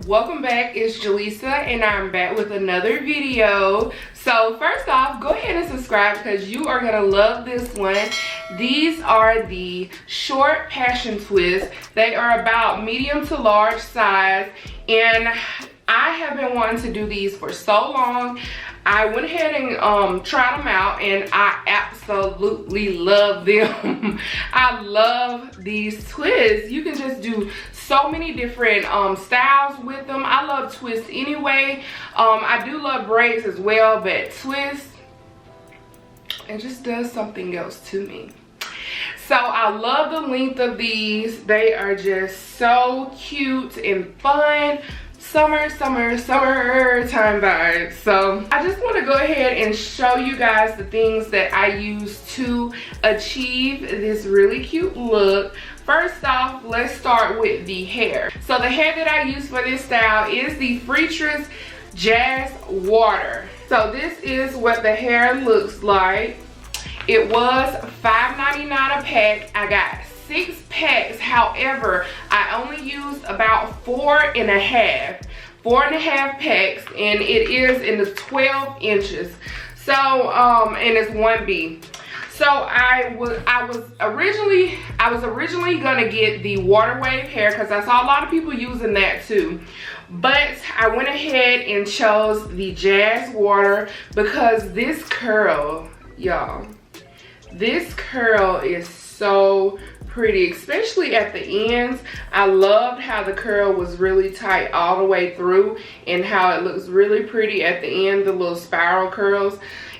Welcome back, it's Jelisa and I'm back with another video. So first off, go ahead and subscribe because you are gonna love this one. These are the short passion twists. They are about medium to large size, and I have been wanting to do these for so long. I went ahead and tried them out and I absolutely love them. I love these twists. You can just do so many different styles with them. I love twists anyway. I do love braids as well, but twists, it just does something else to me. So I love the length of these. They are just so cute and fun. Summertime vibes. So I just want to go ahead and show you guys the things that I use to achieve this really cute look. First off, let's start with the hair. So the hair that I use for this style is the Freetress Jazz Water. So this is what the hair looks like. It was $5.99 a pack. I got 6 packs. However, I only used about 4.5 packs, and it is in the 12 inches. So and it's 1B. So I was originally gonna get the water wave hair because I saw a lot of people using that too, but I went ahead and chose the Jazz Water because this curl, y'all, this curl is so pretty, especially at the ends. I loved how the curl was really tight all the way through and how it looks really pretty at the end, the little spiral curls.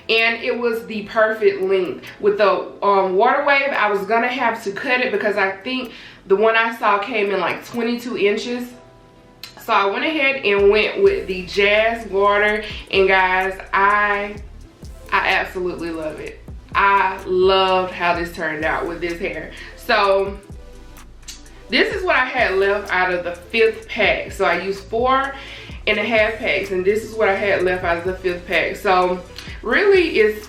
And it was the perfect length. With the water wave, I was gonna have to cut it because I think the one I saw came in like 22 inches. So I went ahead and went with the Jazz Water, and guys, I absolutely love it. I loved how this turned out with this hair. So this is what I had left out of the 5th pack. So I used 4.5 packs, and this is what I had left out of the 5th pack. So really it's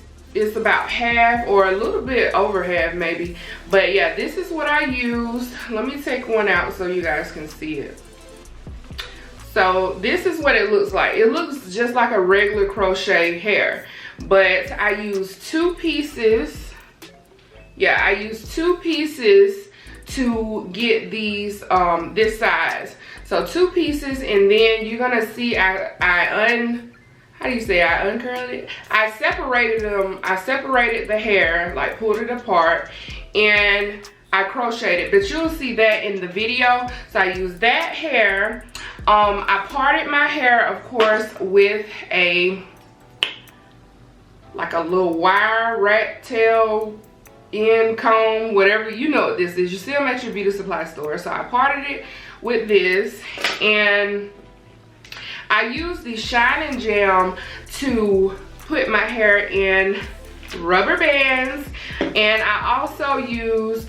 about half or a little bit over half maybe. But yeah, this is what I used. Let me take one out so you guys can see it. So this is what it looks like. It looks just like a regular crochet hair, but I used 2 pieces. Yeah, I used 2 pieces to get these this size. So 2 pieces, and then you're gonna see I uncurled it? I separated them. I separated the hair, like pulled it apart, and I crocheted. But you'll see that in the video. So I used that hair. I parted my hair, of course, with like a little wire rat tail end comb, whatever, you know what this is. You see them at your beauty supply store. So I parted it with this, and I used the Shine&Jam to put my hair in rubber bands, and I also used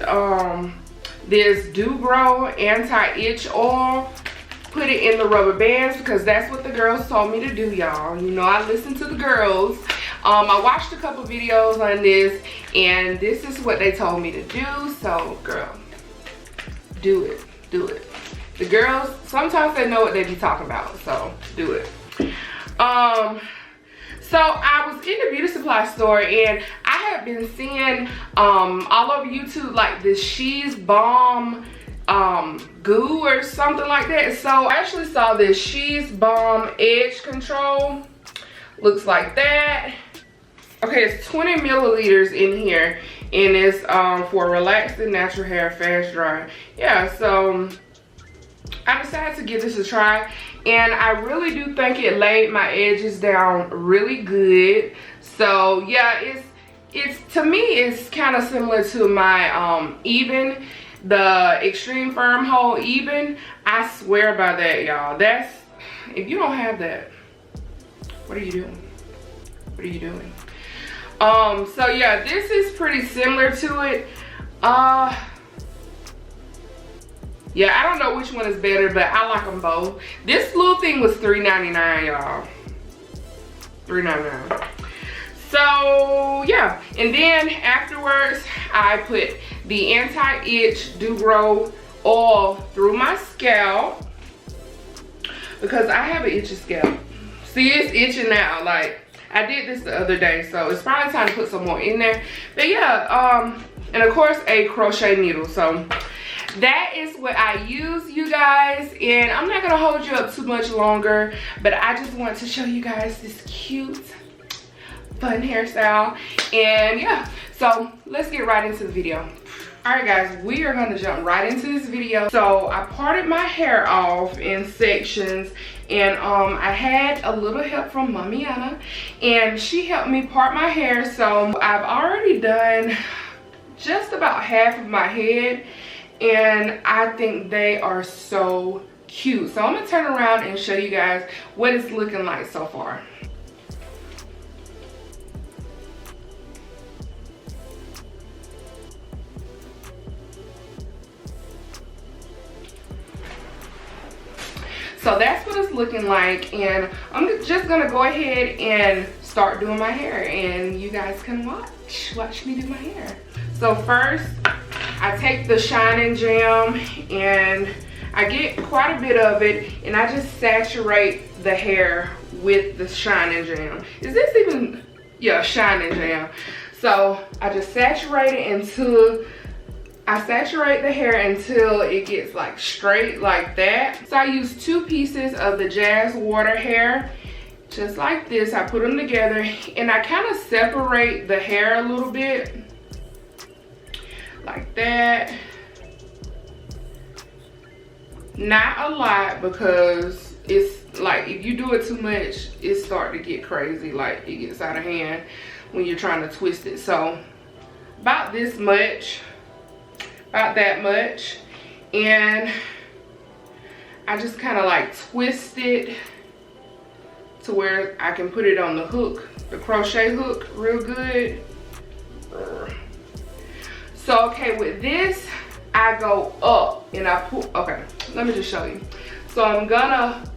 this Gro Anti Itch Oil. Put it in the rubber bands because that's what the girls told me to do, y'all. You know, I listen to the girls. I watched a couple videos on this, and this is what they told me to do. So girl, do it, do it. The girls, sometimes they know what they be talking about, so do it. So I was in the beauty supply store, and I have been seeing all over YouTube like this She's Balm goo or something like that. So I actually saw this She's Balm Edge Control. Looks like that. Okay, it's 20 milliliters in here, and it's for relaxing natural hair, fast dry. Yeah, so I decided to give this a try, and I really do think it laid my edges down really good. So yeah, it's to me it's kind of similar to my Even, the Extreme Firm Hold Even. I swear by that, y'all. That's, if you don't have that, what are you doing? What are you doing? So yeah, this is pretty similar to it. Yeah, I don't know which one is better, but I like them both. This little thing was $3.99, y'all. $3.99. So yeah, and then afterwards I put the anti-itch Gro oil through my scalp. because I have an itchy scalp. See, it's itching now. Like, I did this the other day, so it's probably time to put some more in there. But yeah, and of course a crochet needle. So that is what I use, you guys, and I'm not gonna hold you up too much longer, but I just want to show you guys this cute fun hairstyle. And yeah, so let's get right into the video. All right guys, we are gonna jump right into this video. So I parted my hair off in sections, and I had a little help from Mommy Anna, and she helped me part my hair. So I've already done just about half of my head, and I think they are so cute. So I'm gonna turn around and show you guys what it's looking like so far. So that's what it's looking like, and I'm just gonna go ahead and start doing my hair, and you guys can watch me do my hair. So first, I take the Shine&Jam, and I get quite a bit of it, and I just saturate the hair with the Shine&Jam. Is this even, yeah, Shine&Jam. So I just saturate it until, I saturate the hair until it gets like straight like that. So I use 2 pieces of the Jazz Water hair, just like this. I put them together, and I kind of separate the hair a little bit, like that. Not a lot, because it's like if you do it too much, it starts to get crazy. Like, it gets out of hand when you're trying to twist it. So about this much, about that much, and I just kind of like twist it to where I can put it on the hook, the crochet hook, real good. So okay, with this I go up and I pull. Okay, let me just show you. So I'm gonna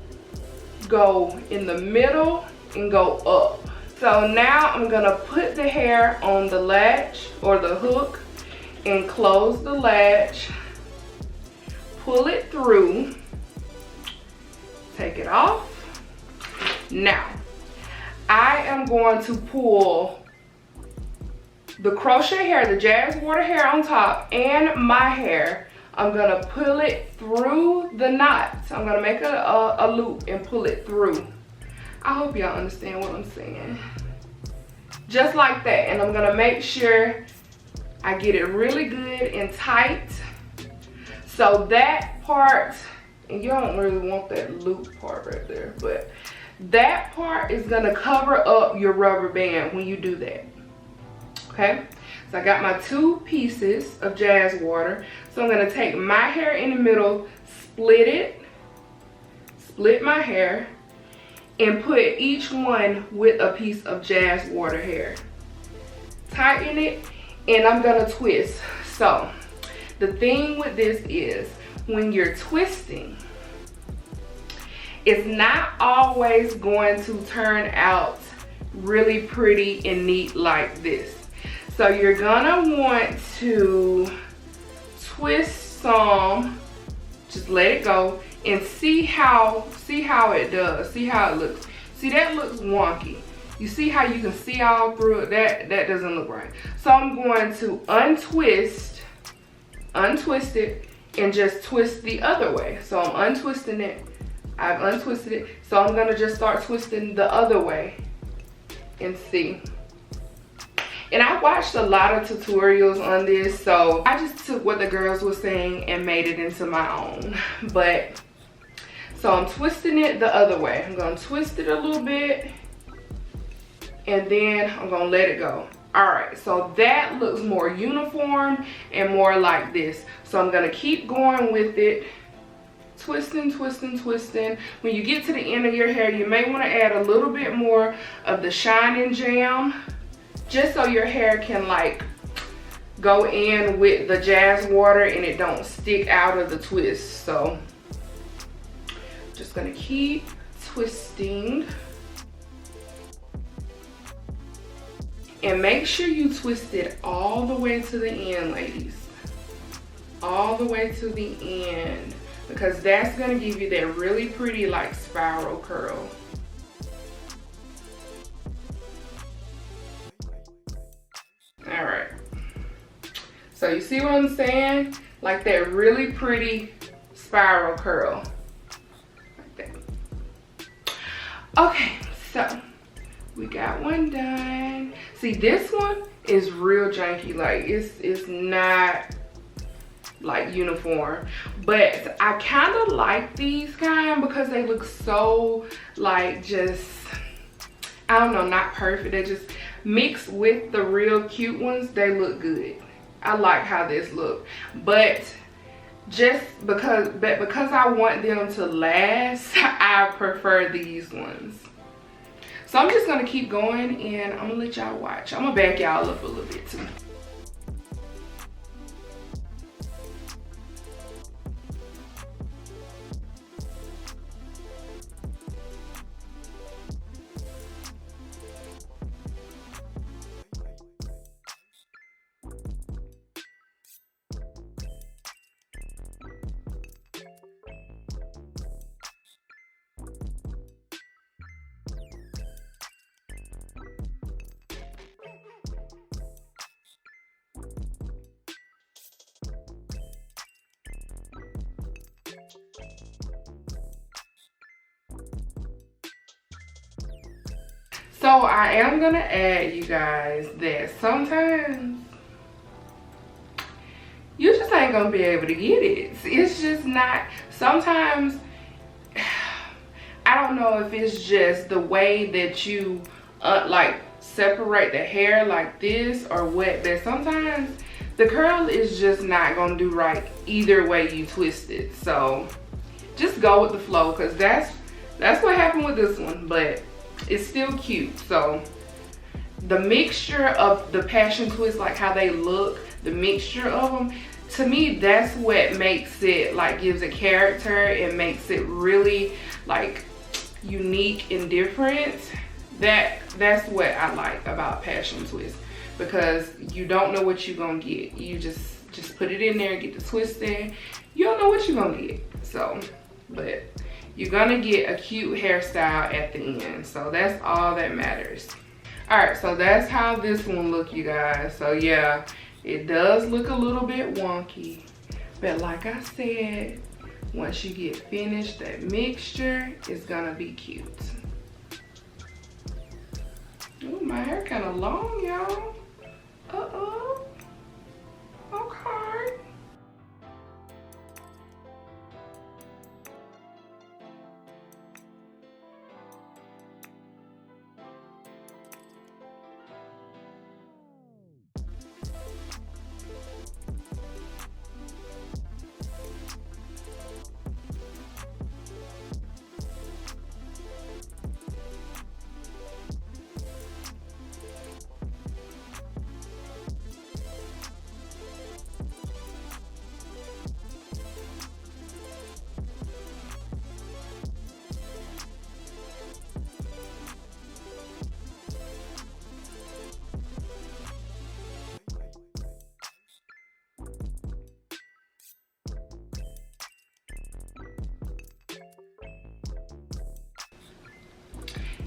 go in the middle and go up. So now I'm gonna put the hair on the latch or the hook and close the latch, pull it through, take it off. Now I am going to pull the crochet hair, the Jazz Water hair on top, and my hair. I'm gonna pull it through the knots. I'm gonna make a loop and pull it through. I hope y'all understand what I'm saying. Just like that. And I'm gonna make sure I get it really good and tight. So that part, and you don't really want that loop part right there, but that part is gonna cover up your rubber band when you do that. Okay, so I got my 2 pieces of Jazz Water. So I'm gonna take my hair in the middle, split it, split my hair, and put each one with a piece of Jazz Water hair. Tighten it, and I'm gonna twist. So the thing with this is, when you're twisting, it's not always going to turn out really pretty and neat like this. So you're gonna want to twist some, just let it go, and see how it does, see how it looks. See, that looks wonky. You see how you can see all through it? That doesn't look right. So I'm going to untwist it, and just twist the other way. So I'm untwisting it, I've untwisted it. So I'm gonna just start twisting the other way and see. And I watched a lot of tutorials on this, so I just took what the girls were saying and made it into my own. But so I'm twisting it the other way. I'm gonna twist it a little bit, and then I'm gonna let it go. All right, so that looks more uniform and more like this. So I'm gonna keep going with it, twisting, twisting, twisting. When you get to the end of your hair, you may want to add a little bit more of the Shine&Jam, just so your hair can like go in with the Jazz Water and it don't stick out of the twist. So just gonna keep twisting, and make sure you twist it all the way to the end, ladies, all the way to the end. because that's gonna give you that really pretty like spiral curl. All right, so you see what I'm saying? Like that really pretty spiral curl, like that. Okay, so we got one done. See, this one is real janky. Like it's not like uniform, but I kind of like these kind because they look so like just, I don't know, not perfect. They just mixed with the real cute ones, they look good. I like how this look, but just because I want them to last, I prefer these ones. So I'm just gonna keep going and I'm gonna let y'all watch. I'm gonna back y'all up a little bit too. So I am gonna add, you guys, that sometimes you just ain't gonna be able to get it. It's just not, sometimes, I don't know if it's just the way that you like separate the hair like this or what, but sometimes the curl is just not gonna do right either way you twist it. So just go with the flow, because that's what happened with this one, but it's still cute. So the mixture of the passion twist, like how they look, the mixture of them, to me, that's what makes it, like, gives it character. It makes it really like unique and different. That's what I like about passion twist, because you don't know what you're gonna get. You just put it in there and get the twist in. You don't know what you're gonna get. So, but you're gonna get a cute hairstyle at the end. So that's all that matters. All right, so that's how this one look, you guys. So yeah, it does look a little bit wonky, but like I said, once you get finished, that mixture is gonna be cute. Ooh, my hair kind of long, y'all. Uh-oh. Okay.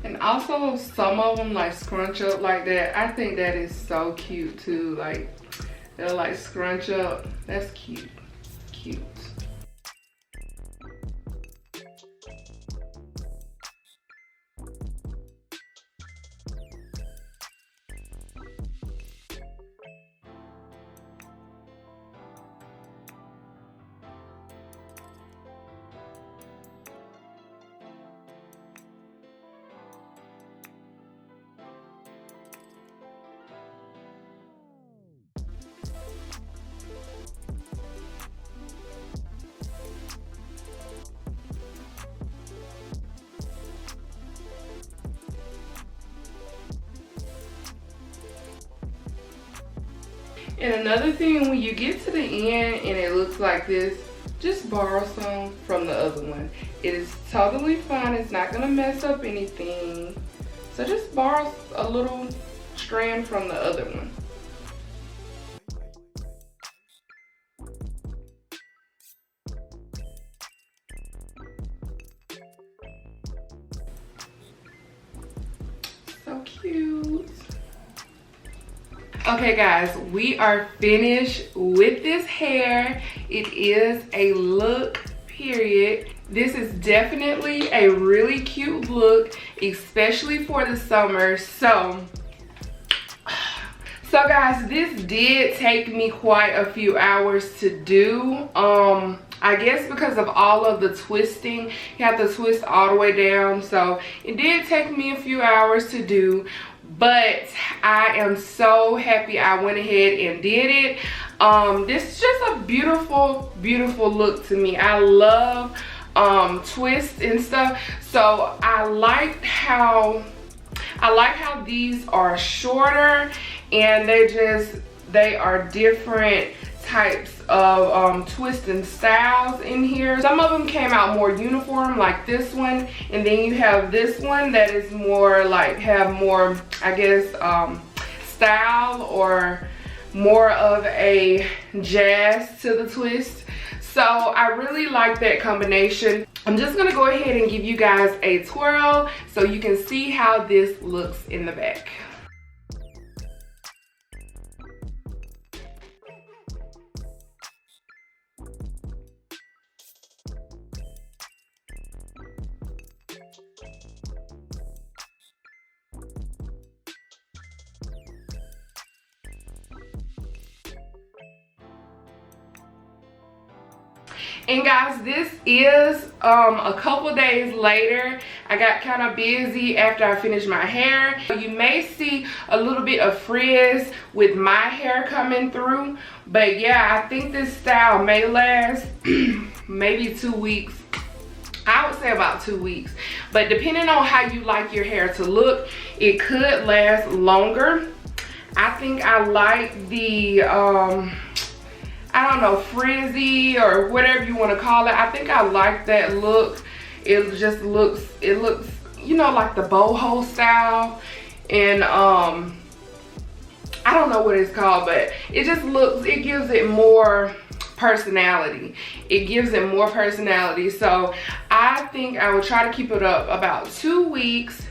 And also some of them like scrunch up like that. I think that is so cute too. Like they'll like scrunch up. That's cute. Cute. And another thing, when you get to the end and it looks like this, just borrow some from the other one. It is totally fine. It's not gonna mess up anything. So just borrow a little strand from the other one. cute. Okay guys, we are finished with this hair. It is a look, period. This is definitely a really cute look, especially for the summer. So guys, this did take me quite a few hours to do. I guess because of all of the twisting, you have to twist all the way down. So it did take me a few hours to do, but I am so happy I went ahead and did it. This is just a beautiful, beautiful look to me. I love twists and stuff. So I like how these are shorter, and they are different types of twisting styles in here. Some of them came out more uniform, like this one, and then you have this one that is more like, have more, I guess, style, or more of a jazz to the twist. So I really like that combination. I'm just gonna go ahead and give you guys a twirl so you can see how this looks in the back. And guys, this is a couple days later. I got kind of busy after I finished my hair. You may see a little bit of frizz with my hair coming through, but yeah, I think this style may last maybe 2 weeks. I would say about 2 weeks, but depending on how you like your hair to look, it could last longer. I think I like the I don't know, frizzy or whatever you want to call it. I think I like that look. It just looks, you know, like the boho style. And I don't know what it's called, but it just looks, it gives it more personality. It gives it more personality. So I think I will try to keep it up about 2 weeks.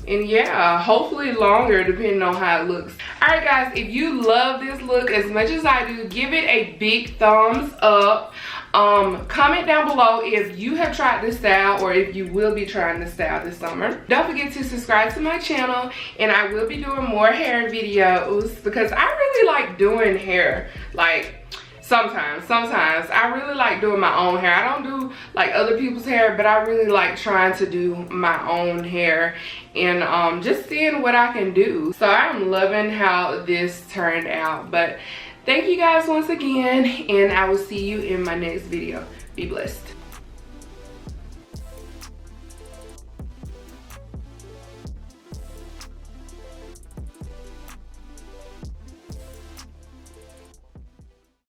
And yeah, hopefully longer depending on how it looks. Alright guys, if you love this look as much as I do, give it a big thumbs up. Comment down below if you have tried this style or if you will be trying this style this summer. Don't forget to subscribe to my channel, and I will be doing more hair videos because I really like doing hair. Like, sometimes I really like doing my own hair. I don't do like other people's hair, but I really like trying to do my own hair and just seeing what I can do. So I'm loving how this turned out. But thank you guys once again, and I will see you in my next video. Be blessed.